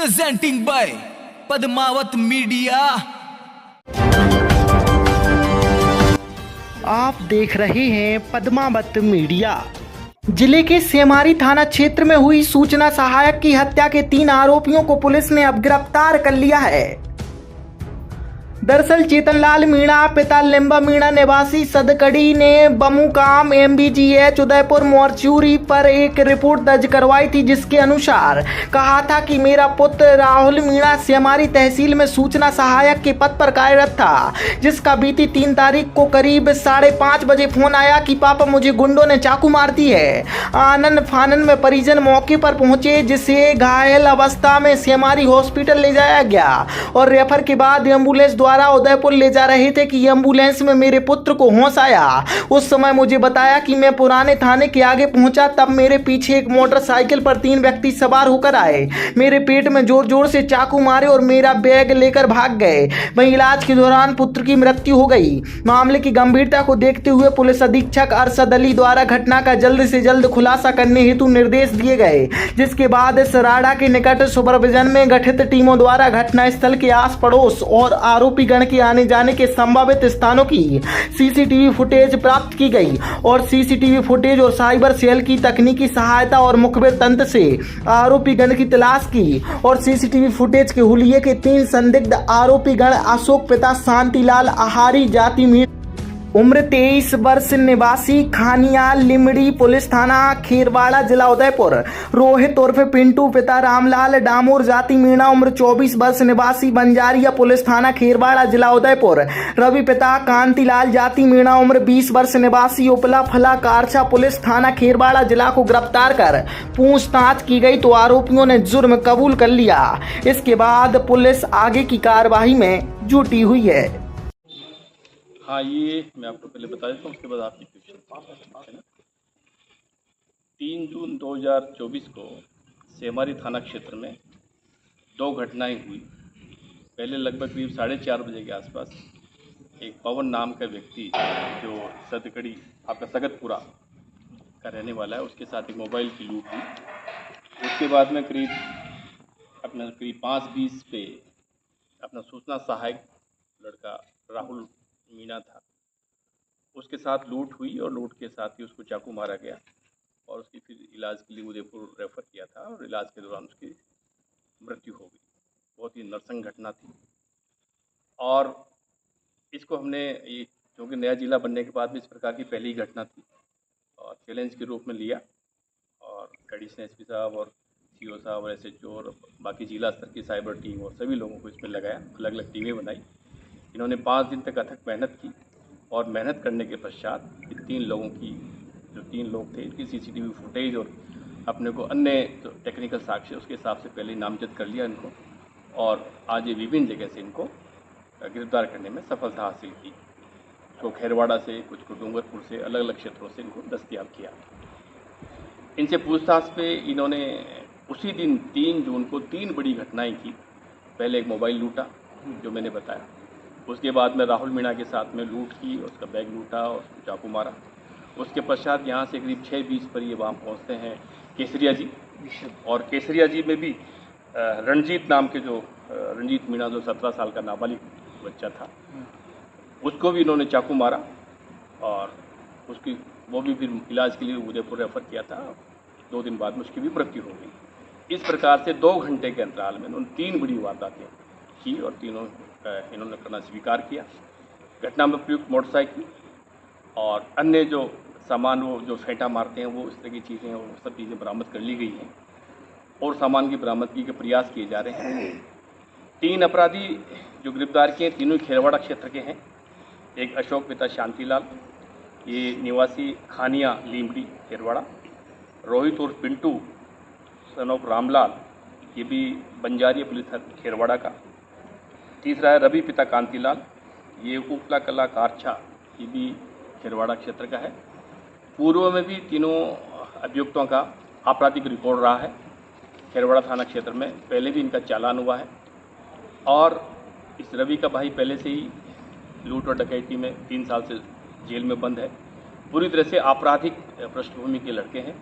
Presenting by Padmaavat media. आप देख रहे हैं पद्मावत मीडिया। जिले के सेमारी थाना क्षेत्र में हुई सूचना सहायक की हत्या के 3 आरोपियों को पुलिस ने अब गिरफ्तार कर लिया है। दरअसल चेतनलाल मीणा पिता लिम्बा मीणा निवासी सदकड़ी ने बमुकाम MBGH उदयपुर मॉर्चुरी पर एक रिपोर्ट दर्ज करवाई थी, जिसके अनुसार कहा था कि मेरा पुत्र राहुल मीणा सेमारी तहसील में सूचना सहायक के पद पर कार्यरत था, जिसका बीती 3 तारीख को करीब 5:30 बजे फोन आया कि पापा मुझे गुंडों ने चाकू मार दी है। आनन फानन में परिजन मौके पर पहुंचे, जिसे घायल अवस्था में सेमारी हॉस्पिटल ले जाया गया और रेफर के बाद एम्बुलेंस द्वारा उदयपुर ले जा रहे थे कि एम्बुलेंस में मेरे पुत्र को होश आया। उस समय मुझे बताया कि मैं पुराने थाने के आगे पहुंचा, तब मेरे पीछे एक मोटरसाइकिल पर 3 व्यक्ति सवार होकर आए, मेरे पेट में जोर जोर से चाकू मारे और मेरा बैग लेकर भाग गए। वहीं इलाज के दौरान पुत्र की मृत्यु हो गई। मामले की गंभीरता को देखते हुए पुलिस अधीक्षक अरशद अली द्वारा घटना का जल्द से जल्द खुलासा करने हेतु निर्देश दिए गए, जिसके बाद सराड़ा के निकट सुपरविजन में गठित टीमों द्वारा घटनास्थल के आस पड़ोस और आरोपी गण के आने जाने के संभावित स्थानों की CCTV फुटेज प्राप्त की गई और CCTV फुटेज और साइबर सेल की तकनीकी सहायता और मुखबिर तंत्र से आरोपी गण की तलाश की और CCTV फुटेज के हुलिये के 3 संदिग्ध आरोपी गण अशोक पिता शांतिलाल आहारी जाति मीणा उम्र 23 वर्ष निवासी खानिया लिमड़ी पुलिस थाना खेरवाड़ा जिला उदयपुर, रोहित उर्फ पिंटू पिता रामलाल डामोर जाति मीणा उम्र 24 वर्ष निवासी बंजारिया पुलिस थाना खेरवाड़ा जिला उदयपुर, रवि पिता कांतिलाल जाति मीणा उम्र 20 वर्ष निवासी उपला फला कारछा पुलिस थाना खेरवाड़ा जिला को गिरफ्तार कर पूछताछ की गई तो आरोपियों ने जुर्म कबूल कर लिया। इसके बाद पुलिस आगे की कार्यवाही में जुटी हुई है। हाँ, ये मैं आपको पहले बता देता हूँ, उसके बाद आपकी क्वेश्चन है ना। 3 जून 2024 को सेमारी थाना क्षेत्र में 2 घटनाएं हुई। पहले लगभग करीब 4:30 बजे के आसपास एक पवन नाम का व्यक्ति जो सदकड़ी आपका सगतपुरा का रहने वाला है, उसके साथ एक मोबाइल की लूट हुई। उसके बाद में करीब 5:20 पे अपना सूचना सहायक लड़का राहुल मीणा था, उसके साथ लूट हुई और लूट के साथ ही उसको चाकू मारा गया और उसकी फिर इलाज के लिए उदयपुर रेफर किया था और इलाज के दौरान उसकी मृत्यु हो गई। बहुत ही नरसंग घटना थी और इसको हमने ये क्योंकि नया जिला बनने के बाद भी इस प्रकार की पहली घटना थी और चैलेंज के रूप में लिया और एडिशनल SP साहब और CO साहब और SHO और बाकी जिला स्तर की साइबर टीम और सभी लोगों को इसमें लगाया, अलग अलग टीमें बनाई। इन्होंने 5 दिन तक अथक मेहनत की और मेहनत करने के पश्चात 3 लोगों की जो 3 लोग थे इनकी CCTV फुटेज और अपने को अन्य जो टेक्निकल साक्ष्य उसके हिसाब से पहले नामजद कर लिया इनको और आज ये विभिन्न जगह से इनको गिरफ्तार करने में सफलता हासिल की। तो खेरवाड़ा से, कुछ को डूंगरपुर से, अलग अलग क्षेत्रों से इनको दस्तयाब किया। इनसे पूछताछ पे इन्होंने उसी दिन 3 जून को 3 बड़ी घटनाएँ की। पहले एक मोबाइल लूटा जो मैंने बताया, उसके बाद में राहुल मीणा के साथ में लूट की, उसका बैग लूटा और उसको चाकू मारा। उसके पश्चात यहाँ से करीब 6:20 पर ये वहाँ पहुँचते हैं केसरिया जी और केसरिया जी में भी रणजीत नाम के जो रणजीत मीणा जो 17 साल का नाबालिग बच्चा था, उसको भी इन्होंने चाकू मारा और वो भी फिर इलाज के लिए उदयपुर रेफर किया था। 2 दिन बाद में उसकी भी मृत्यु हो गई। इस प्रकार से 2 घंटे के अंतराल में उन्होंने 3 बड़ी वारदातें की और तीनों इन्होंने करना स्वीकार किया। घटना में प्रयुक्त मोटरसाइकिल और अन्य जो सामान वो जो फेंटा मारते हैं वो इस तरह की चीज़ें हैं, वो सब चीज़ें बरामद कर ली गई हैं और सामान की बरामदगी के प्रयास किए जा रहे हैं। 3 अपराधी जो गिरफ्तार किए हैं तीनों खेरवाड़ा क्षेत्र के हैं। एक अशोक पिता शांतिलाल, ये निवासी खानिया लीमड़ी खेरवाड़ा, रोहित और पिंटू सन ऑफ रामलाल, ये भी बंजारिया पुलिस खेरवाड़ा का। तीसरा है रवि पिता कांतिलाल, ये उपला कला कारछा, ये भी खेरवाड़ा क्षेत्र का है। पूर्व में भी तीनों अभियुक्तों का आपराधिक रिकॉर्ड रहा है खेरवाड़ा थाना क्षेत्र में, पहले भी इनका चालान हुआ है और इस रवि का भाई पहले से ही लूट और डकैती में 3 साल से जेल में बंद है। पूरी तरह से आपराधिक पृष्ठभूमि के लड़के हैं।